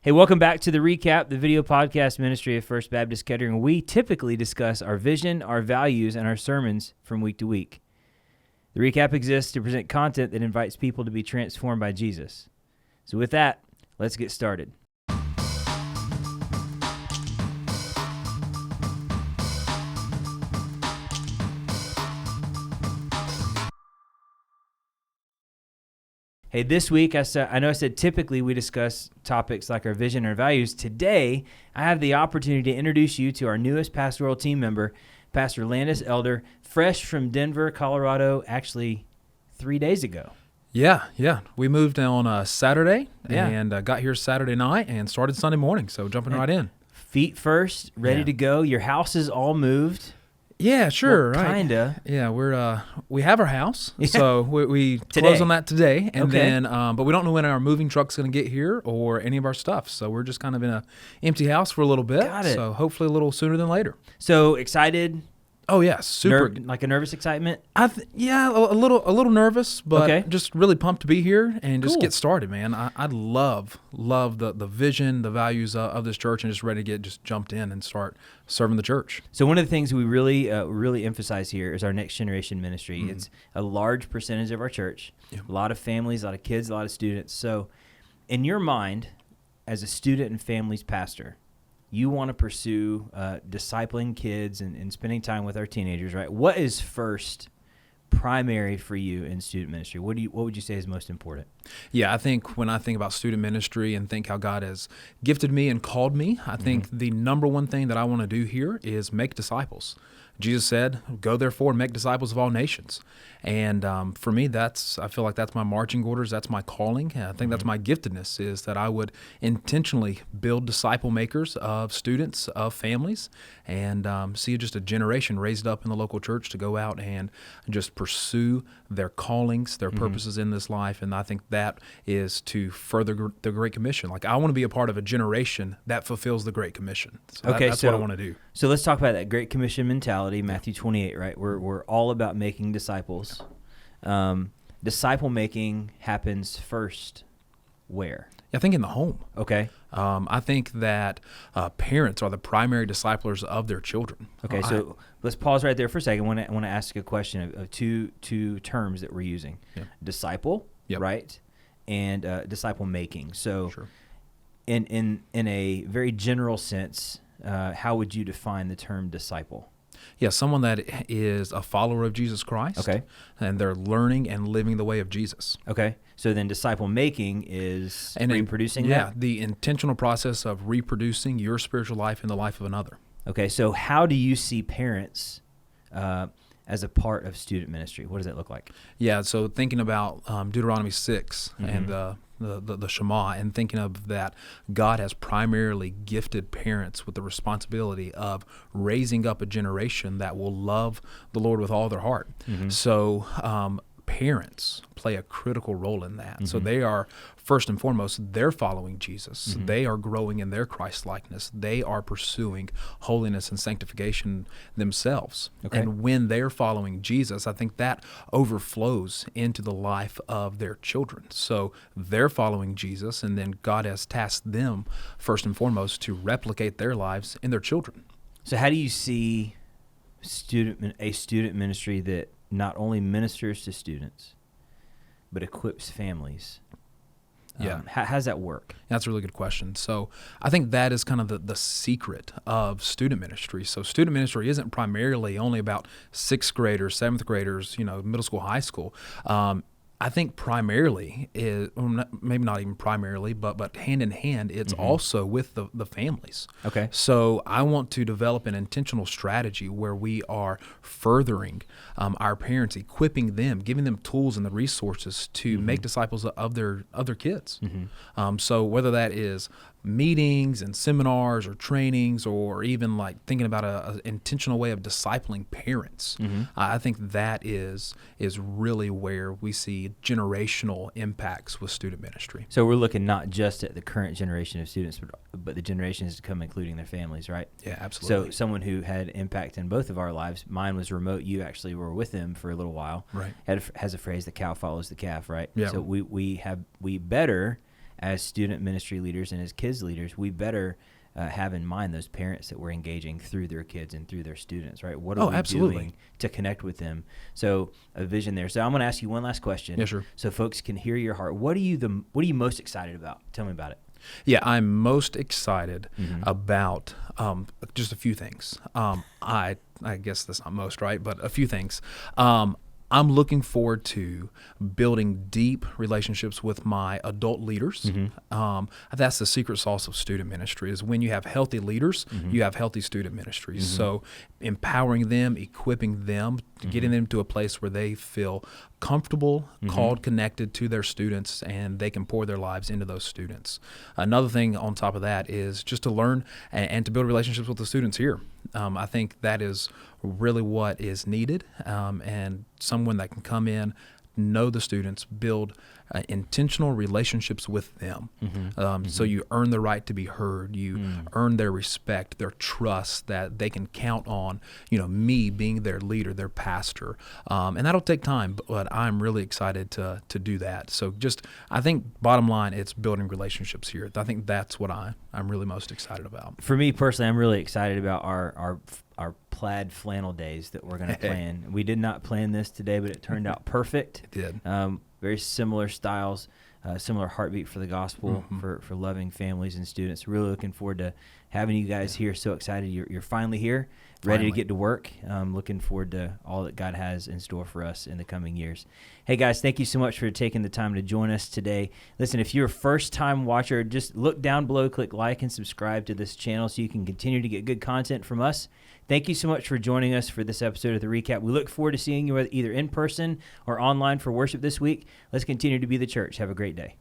Hey, welcome back to The Recap, the video podcast ministry of First Baptist Kettering. We typically discuss our vision, our values, and our sermons from week to week. The Recap exists to present content that invites people to be transformed by Jesus. So with that, let's get started. Hey, this week, I know I said typically we discuss topics like our vision or values. Today, I have the opportunity to introduce you to our newest pastoral team member, Pastor Landis, elder, fresh from Denver, Colorado, actually 3 days ago. Yeah. We moved on Saturday and got here Saturday night and started Sunday morning, so jumping right in. Feet first, ready to go. Your house is all moved. Yeah, sure, well, right. Kinda. Yeah, we have our house, so we close on that today, and then but we don't know when our moving truck's going to get here or any of our stuff. So we're just kind of in a empty house for a little bit. Got it. So hopefully a little sooner than later. So excited. Oh yeah, super. Like a nervous excitement? a little nervous, but just really pumped to be here and just get started, man. I love the vision, the values of this church, and just ready to get jumped in and start serving the church. So one of the things we really emphasize here is our next generation ministry. Mm-hmm. It's a large percentage of our church, a lot of families, a lot of kids, a lot of students. So in your mind, as a student and families pastor, you want to pursue discipling kids and spending time with our teenagers, right? What is first primary for you in student ministry? What would you say is most important? Yeah, I think when I think about student ministry and think how God has gifted me and called me, I think the number one thing that I want to do here is make disciples. Jesus said, "Go therefore and make disciples of all nations." And for me, I feel like that's my marching orders. That's my calling. And I think that's my giftedness, is that I would intentionally build disciple makers of students, of families, and see just a generation raised up in the local church to go out and just pursue their callings, their purposes in this life. And I think that is to further the Great Commission. Like, I want to be a part of a generation that fulfills the Great Commission. So that's what I want to do. So let's talk about that Great Commission mentality, Matthew 28, right? We're all about making disciples. Disciple making happens first where? I think in the home. Okay. I think that parents are the primary disciplers of their children. Okay, so let's pause right there for a second. I want to ask a question of two terms that we're using. Yeah. Disciple, right, and disciple making. So in a very general sense, how would you define the term disciple? Yeah, someone that is a follower of Jesus Christ. Okay. And they're learning and living the way of Jesus. Okay. So then disciple making is reproducing that? Yeah, the intentional process of reproducing your spiritual life in the life of another. Okay, so how do you see parents as a part of student ministry? What does that look like? Yeah, so thinking about Deuteronomy 6 and the Shema, and thinking of that, God has primarily gifted parents with the responsibility of raising up a generation that will love the Lord with all their heart. So parents play a critical role in that. So they are, first and foremost, they're following Jesus. They are growing in their Christ-likeness. They are pursuing holiness and sanctification themselves. Okay. And when they're following Jesus, I think that overflows into the life of their children. So they're following Jesus, and then God has tasked them, first and foremost, to replicate their lives in their children. So how do you see a student ministry that not only ministers to students, but equips families? How does that work? That's a really good question. So I think that is kind of the secret of student ministry. So student ministry isn't primarily only about sixth graders, seventh graders, middle school, high school. I think primarily is, maybe not even primarily, but hand in hand, it's also with the families. Okay. So I want to develop an intentional strategy where we are furthering our parents, equipping them, giving them tools and the resources to make disciples of their kids. So whether that is meetings and seminars or trainings, or even like thinking about an intentional way of discipling parents, I think that is really where we see generational impacts with student ministry. So we're looking not just at the current generation of students, but the generations to come, including their families, right? Yeah, absolutely. So someone who had impact in both of our lives, mine was remote. You actually were with them for a little while. Right. Has a phrase, the cow follows the calf, right? Yeah. So we better as student ministry leaders and as kids leaders, we better have in mind those parents that we're engaging through their kids and through their students, right? What are we doing to connect with them? So a vision there. So I'm going to ask you one last question. Yeah, sure. So folks can hear your heart. What are you most excited about? Tell me about it. Yeah, I'm most excited about just a few things. I guess that's not most, right? But a few things. I'm looking forward to building deep relationships with my adult leaders. That's the secret sauce of student ministry, is when you have healthy leaders, you have healthy student ministries. So empowering them, equipping them, getting them to a place where they feel comfortable, called, connected to their students, and they can pour their lives into those students. Another thing on top of that is just to learn and to build relationships with the students here. I think that is really what is needed, and someone that can come in, know the students, build intentional relationships with them. So you earn the right to be heard. You earn their respect, their trust, that they can count on, me being their leader, their pastor. And that'll take time, but I'm really excited to do that. So I think bottom line, it's building relationships here. I think that's what I'm really most excited about. For me personally, I'm really excited about our plaid flannel days that we're going to plan. We did not plan this today, but it turned out perfect. It did. Very similar styles, similar heartbeat for the gospel, for loving families and students. Really looking forward to having you guys here. So excited you're finally here, ready to get to work. Looking forward to all that God has in store for us in the coming years. Hey guys, thank you so much for taking the time to join us today. Listen, if you're a first-time watcher, just look down below, click like and subscribe to this channel so you can continue to get good content from us. Thank you so much for joining us for this episode of The Recap. We look forward to seeing you either in person or online for worship this week. Let's continue to be the church. Have a great day.